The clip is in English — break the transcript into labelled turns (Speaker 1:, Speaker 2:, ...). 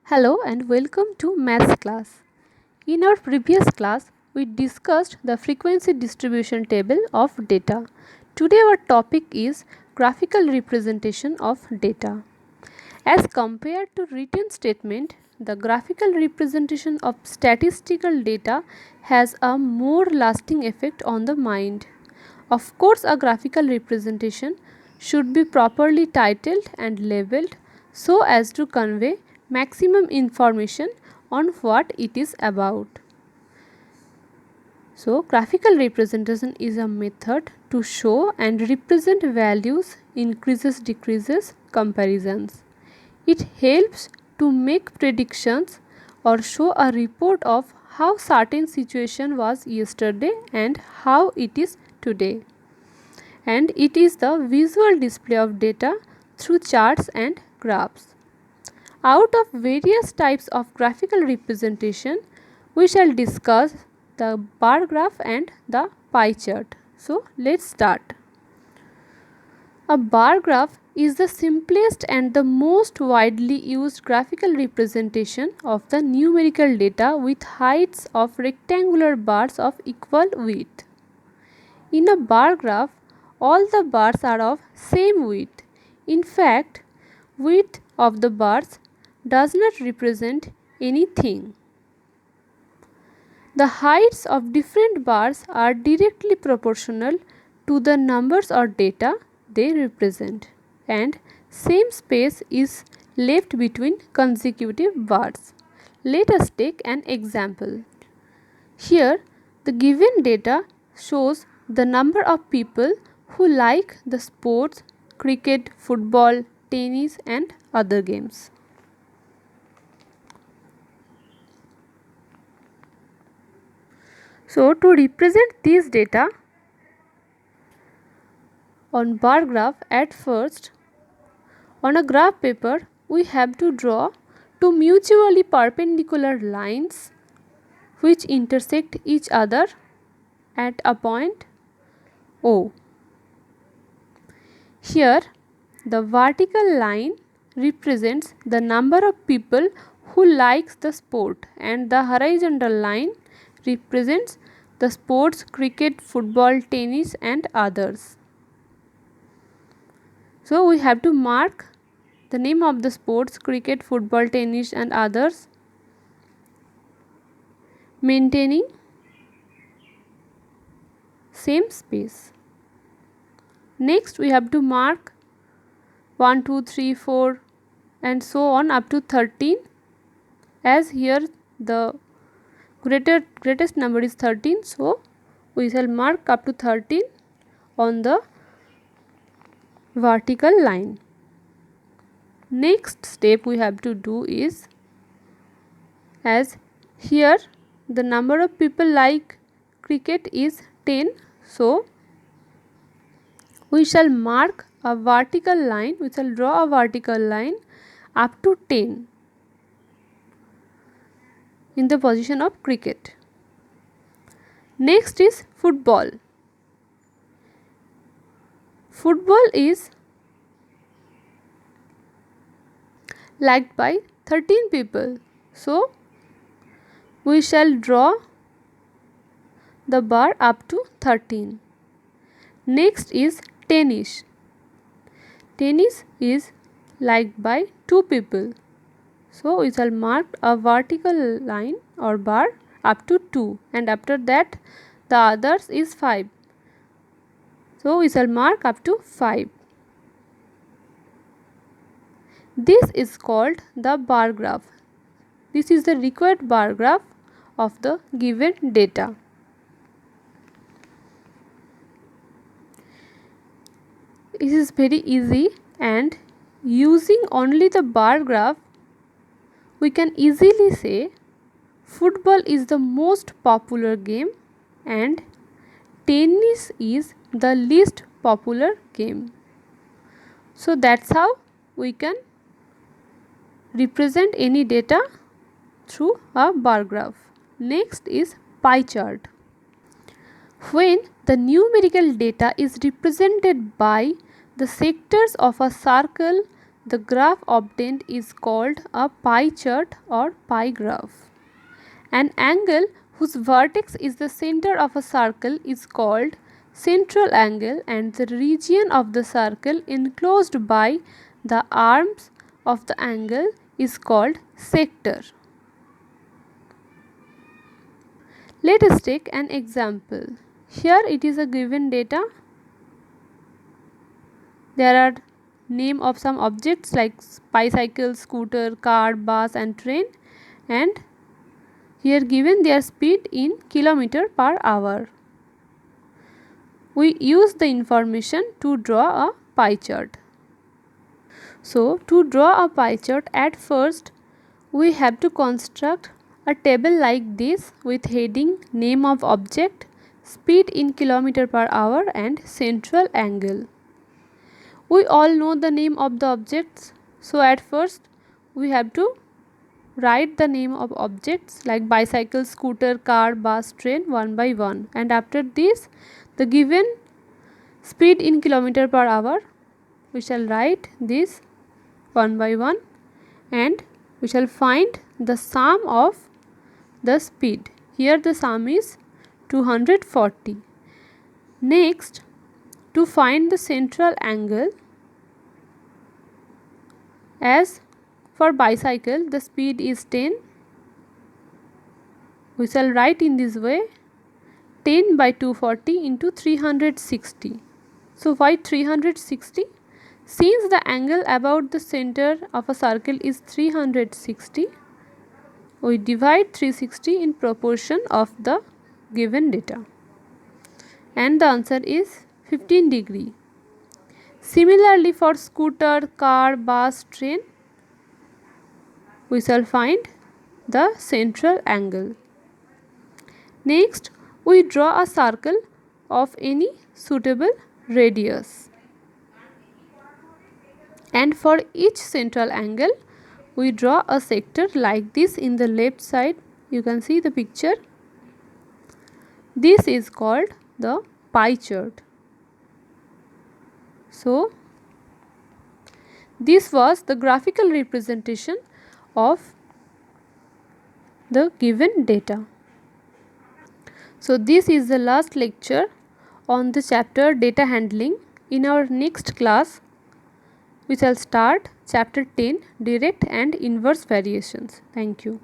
Speaker 1: Hello and welcome to Maths class. In our previous class, we discussed the frequency distribution table of data. Today our topic is graphical representation of data. As compared to written statement, the graphical representation of statistical data has a more lasting effect on the mind. Of course, a graphical representation should be properly titled and labeled so as to convey maximum information on what it is about. So, graphical representation is a method to show and represent values, increases, decreases, comparisons. It helps to make predictions or show a report of how certain situation was yesterday and how it is today. And it is the visual display of data through charts and graphs. Out of various types of graphical representation, we shall discuss the bar graph and the pie chart. So, let's start. A bar graph is the simplest and the most widely used graphical representation of the numerical data with heights of rectangular bars of equal width. In a bar graph, all the bars are of same width. In fact, width of the bars does not represent anything. The heights of different bars are directly proportional to the numbers or data they represent, and same space is left between consecutive bars. Let us take an example. Here, the given data shows the number of people who like the sports, cricket, football, tennis and other games. So, to represent these data on bar graph, at first on a graph paper we have to draw two mutually perpendicular lines which intersect each other at a point O. Here the vertical line represents the number of people who likes the sport and the horizontal line represents the sports, cricket, football, tennis and others. So, we have to mark the name of the sports, cricket, football, tennis and others, maintaining same space. Next, we have to mark 1, 2, 3, 4 and so on up to 13, as here the greatest number is 13. So, we shall mark up to 13 on the vertical line. Next step we have to do is, as here the number of people like cricket is 10, so we shall mark a vertical line, we shall draw a vertical line up to 10 in the position of cricket. Next is football. Football is liked by 13 people, so we shall draw the bar up to 13. Next is tennis. Tennis is liked by 2 people, so we shall mark a vertical line or bar up to 2, and after that the others is 5, so we shall mark up to 5. This is called the bar graph. This is the required bar graph of the given data. It is very easy, and using only the bar graph we can easily say football is the most popular game and tennis is the least popular game. So, that's how we can represent any data through a bar graph. Next is pie chart. When the numerical data is represented by the sectors of a circle, the graph obtained is called a pie chart or pie graph. An angle whose vertex is the center of a circle is called central angle, and the region of the circle enclosed by the arms of the angle is called sector. Let us take an example. Here it is a given data. There are name of some objects like bicycle, scooter, car, bus and train, and here given their speed in kilometer per hour. We use the information to draw a pie chart. So to draw a pie chart, at first we have to construct a table like this with heading, name of object, speed in kilometer per hour and central angle. We all know the name of the objects, so at first we have to write the name of objects like bicycle, scooter, car, bus, train one by one, and after this the given speed in kilometer per hour we shall write this one by one, and we shall find the sum of the speed. Here the sum is 240. Next, to find the central angle, as for bicycle the speed is 10, we shall write in this way 10 by 240 into 360. So why 360? Since the angle about the center of a circle is 360, we divide 360 in proportion of the given data, and the answer is 15 degree. Similarly, for scooter, car, bus, train, we shall find the central angle. Next, we draw a circle of any suitable radius, and for each central angle we draw a sector like this. In the left side you can see the picture. This is called the pie chart. So this was the graphical representation of the given data. So this is the last lecture on the chapter data handling. In our next class we shall start chapter 10, direct and inverse variations. Thank you.